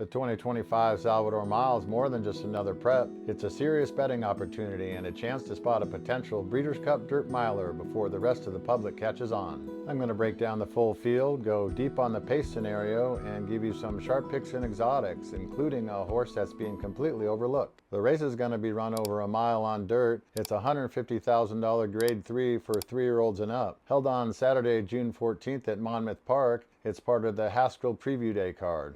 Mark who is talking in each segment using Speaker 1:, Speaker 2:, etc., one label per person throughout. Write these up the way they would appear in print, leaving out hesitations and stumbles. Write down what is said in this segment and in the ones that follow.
Speaker 1: The 2025 Salvator Mile is more than just another prep. It's a serious betting opportunity and a chance to spot a potential Breeders' Cup Dirt Miler before the rest of the public catches on. I'm going to break down the full field, go deep on the pace scenario, and give you some sharp picks and exotics, including a horse that's being completely overlooked. The race is going to be run over a mile on dirt. It's a $150,000 Grade 3 for 3-year-olds and up. Held on Saturday, June 14th at Monmouth Park. It's part of the Haskell Preview Day card.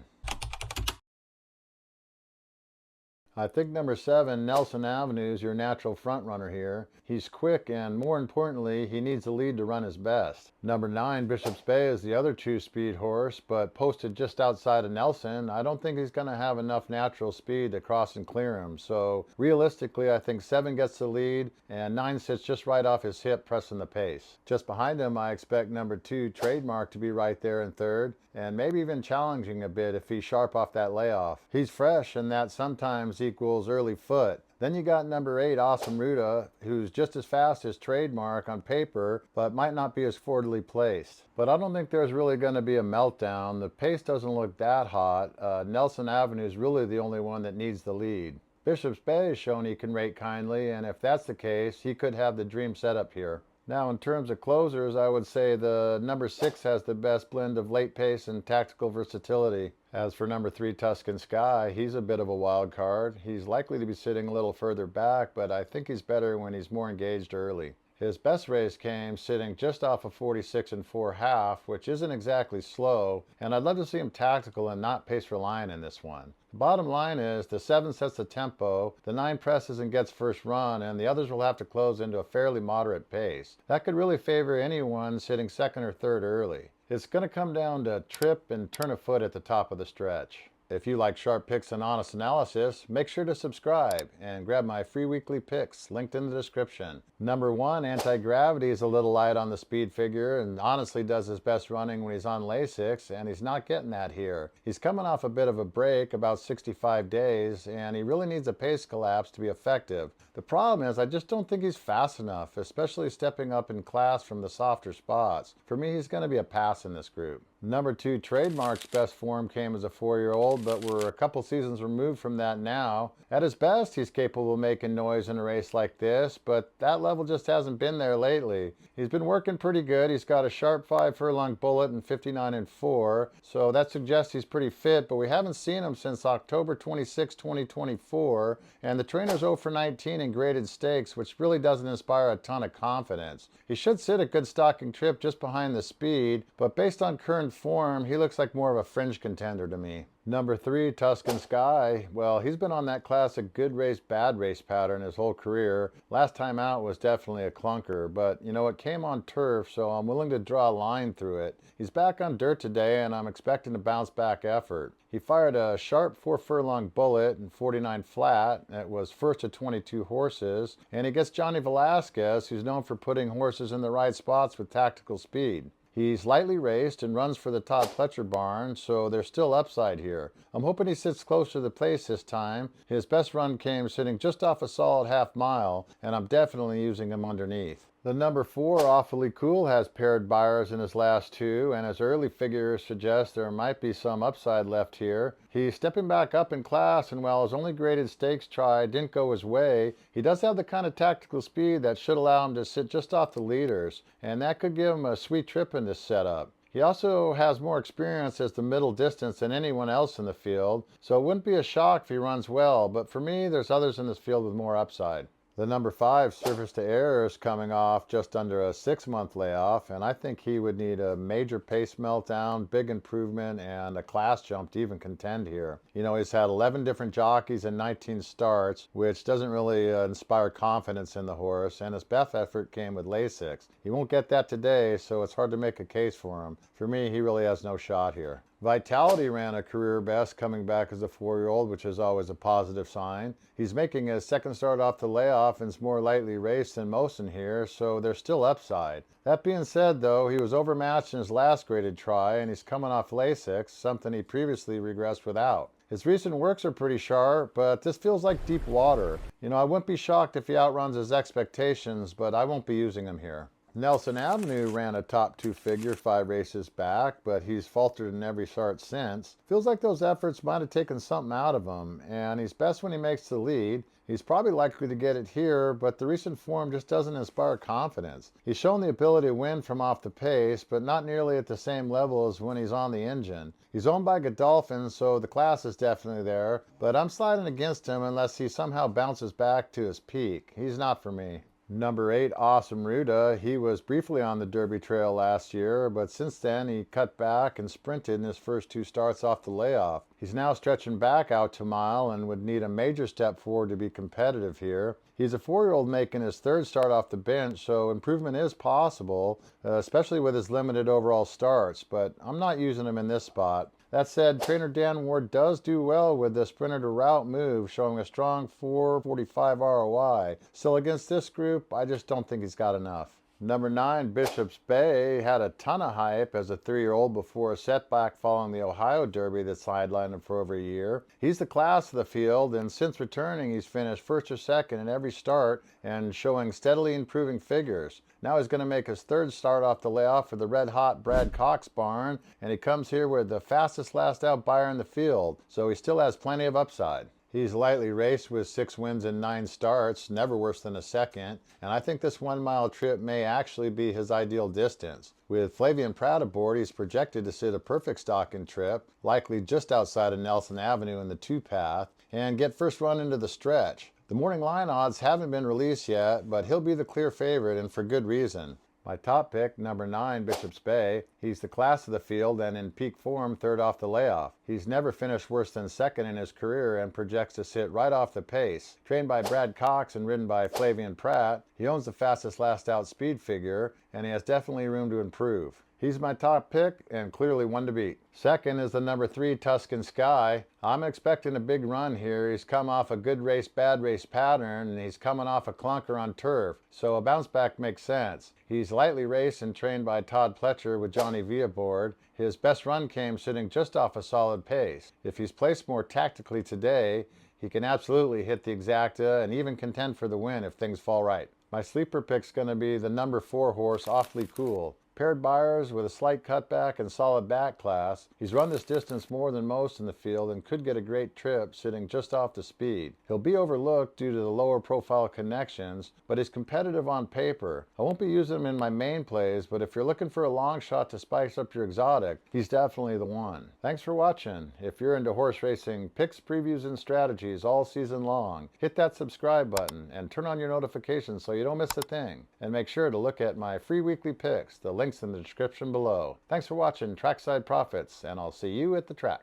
Speaker 1: I think number 7, Nelson Avenue, is your natural front runner here. He's quick and, more importantly, he needs the lead to run his best. Number 9, Bishop's Bay, is the other 2-speed horse, but posted just outside of Nelson. I don't think he's going to have enough natural speed to cross and clear him. So realistically, I think 7 gets the lead and 9 sits just right off his hip, pressing the pace. Just behind him, I expect number 2, Trademark, to be right there in third, and maybe even challenging a bit if he's sharp off that layoff. He's fresh, and that sometimes equals early foot. Then you got number 8, Awesome Ruta, who's just as fast as Trademark on paper, but might not be as forwardly placed. But I don't think there's really going to be a meltdown. The pace doesn't look that hot. Nelson Avenue is really the only one that needs the lead. Bishop's Bay has shown he can rate kindly, and if that's the case, he could have the dream setup here. Now, in terms of closers, I would say the number 6 has the best blend of late pace and tactical versatility. As for number 3, Tuscan Sky, he's a bit of a wild card. He's likely to be sitting a little further back, but I think he's better when he's more engaged early. His best race came sitting just off of 46 4/2, which isn't exactly slow, and I'd love to see him tactical and not pace reliant in this one. The bottom line is the 7 sets the tempo, the 9 presses and gets first run, and the others will have to close into a fairly moderate pace. That could really favor anyone sitting second or third early. It's going to come down to trip and turn a foot at the top of the stretch. If you like sharp picks and honest analysis, make sure to subscribe and grab my free weekly picks linked in the description. Number 1, Anti-Gravity, is a little light on the speed figure and honestly does his best running when he's on Lasix, and he's not getting that here. He's coming off a bit of a break, about 65 days, and he really needs a pace collapse to be effective. The problem is I just don't think he's fast enough, especially stepping up in class from the softer spots. For me, he's going to be a pass in this group. Number 2, Trademark's best form came as a 4-year-old, but we're a couple seasons removed from that now. At his best, he's capable of making noise in a race like this, but that level just hasn't been there lately. He's been working pretty good. He's got a sharp 5-furlong bullet and 59 4, so that suggests he's pretty fit, but we haven't seen him since October 26, 2024, and the trainer's 0 for 19 in graded stakes, which really doesn't inspire a ton of confidence. He should sit a good stocking trip just behind the speed, but based on current form, he looks like more of a fringe contender to me. Number 3, Tuscan Sky. Well, he's been on that classic good race, bad race pattern his whole career. Last time out was definitely a clunker, but you know, it came on turf, so I'm willing to draw a line through it. He's back on dirt today, and I'm expecting a bounce back effort. He fired a sharp 4-furlong bullet and 49 flat. It was first of 22 horses, and he gets Johnny Velasquez, who's known for putting horses in the right spots with tactical speed. He's lightly raced and runs for the Todd Pletcher barn, so there's still upside here. I'm hoping he sits close to the place this time. His best run came sitting just off a solid half mile, and I'm definitely using him underneath. The number 4, Awfully Cool, has paired buyers in his last 2, and his early figures suggest there might be some upside left here. He's stepping back up in class, and while his only graded stakes try didn't go his way, he does have the kind of tactical speed that should allow him to sit just off the leaders, and that could give him a sweet trip in this setup. He also has more experience as the middle distance than anyone else in the field, so it wouldn't be a shock if he runs well, but for me, there's others in this field with more upside. The number 5, Surface to Air, is coming off just under a 6-month layoff, and I think he would need a major pace meltdown, big improvement, and a class jump to even contend here. You know, he's had 11 different jockeys and 19 starts, which doesn't really inspire confidence in the horse, and his best effort came with Lasix. He won't get that today, so it's hard to make a case for him. For me, he really has no shot here. Vitality ran a career best coming back as a 4-year-old, which is always a positive sign. He's making his second start off the layoff and is more lightly raced than most in here, so there's still upside. That being said, though, he was overmatched in his last graded try, and he's coming off Lasix, something he previously regressed without. His recent works are pretty sharp, but this feels like deep water. You know, I wouldn't be shocked if he outruns his expectations, but I won't be using him here. Nelson Avenue ran a top 2 figure 5 races back, but he's faltered in every start since. Feels like those efforts might have taken something out of him, and he's best when he makes the lead. He's probably likely to get it here, but the recent form just doesn't inspire confidence. He's shown the ability to win from off the pace, but not nearly at the same level as when he's on the engine. He's owned by Godolphin, so the class is definitely there, but I'm sliding against him unless he somehow bounces back to his peak. He's not for me. Number 8, Awesome Ruda. He was briefly on the Derby Trail last year, but since then he cut back and sprinted in his first 2 starts off the layoff. He's now stretching back out to Mile and would need a major step forward to be competitive here. He's a 4-year-old making his 3rd start off the bench, so improvement is possible, especially with his limited overall starts, but I'm not using him in this spot. That said, trainer Dan Ward does do well with the sprinter to route move, showing a strong 4.45 ROI. Still, against this group, I just don't think he's got enough. Number 9, Bishop's Bay, had a ton of hype as a 3-year-old before a setback following the Ohio Derby that sidelined him for over a year. He's the class of the field, and since returning, he's finished 1st or 2nd in every start and showing steadily improving figures. Now he's going to make his 3rd start off the layoff for the red-hot Brad Cox barn, and he comes here with the fastest last-out buyer in the field, so he still has plenty of upside. He's lightly raced with 6 wins and 9 starts, never worse than a 2nd, and I think this 1-mile trip may actually be his ideal distance. With Flavian Pratt aboard, he's projected to sit a perfect stocking trip, likely just outside of Nelson Avenue in the 2-path, and get first run into the stretch. The morning line odds haven't been released yet, but he'll be the clear favorite, and for good reason. My top pick, number 9, Bishop's Bay. He's the class of the field and in peak form 3rd off the layoff. He's never finished worse than 2nd in his career and projects to sit right off the pace. Trained by Brad Cox and ridden by Flavian Pratt, he owns the fastest last out speed figure, and he has definitely room to improve. He's my top pick and clearly one to beat. Second is the number 3, Tuscan Sky. I'm expecting a big run here. He's come off a good race, bad race pattern, and he's coming off a clunker on turf, so a bounce back makes sense. He's lightly raced and trained by Todd Pletcher with Johnny V aboard. His best run came sitting just off a solid pace. If he's placed more tactically today, he can absolutely hit the exacta and even contend for the win if things fall right. My sleeper pick's going to be the number 4 horse, Awfully Cool. Paired buyers with a slight cutback and solid back class. He's run this distance more than most in the field and could get a great trip sitting just off the speed. He'll be overlooked due to the lower profile connections, but he's competitive on paper. I won't be using him in my main plays, but if you're looking for a long shot to spice up your exotic, he's definitely the one. Thanks for watching. If you're into horse racing picks, previews, and strategies all season long, hit that subscribe button and turn on your notifications so you don't miss a thing. And make sure to look at my free weekly picks. The links in the description below. Thanks for watching Trackside Profits, and I'll see you at the track.